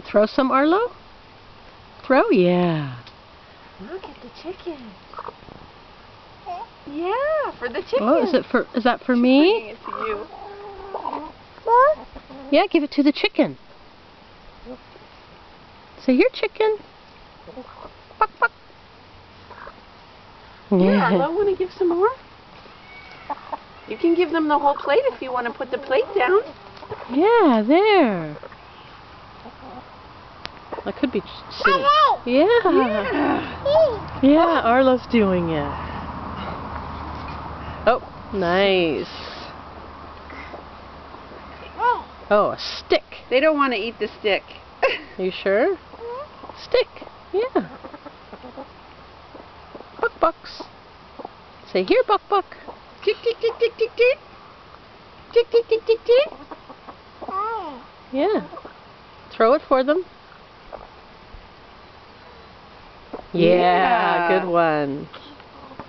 Throw some, Arlo? Throw? Yeah. Look at the chicken. Yeah, for the chicken. Oh, is that for me? She's bringing it to you. Yeah, give it to the chicken. Say, here, chicken. Buck, buck. Here, Arlo, want to give some more? You can give them the whole plate if you want to put the plate down. Yeah, there. I could be sitting. Yeah. Yeah, Arlo's doing it. Oh, nice. Oh, a stick. They don't want to eat the stick. Are you sure? Stick. Yeah. Buck bucks. Say, here, buck buck. Tick, tick, tick, tick, tick, tick. Tick, tick, tick, tick, tick. Yeah. Throw it for them. Yeah, good one.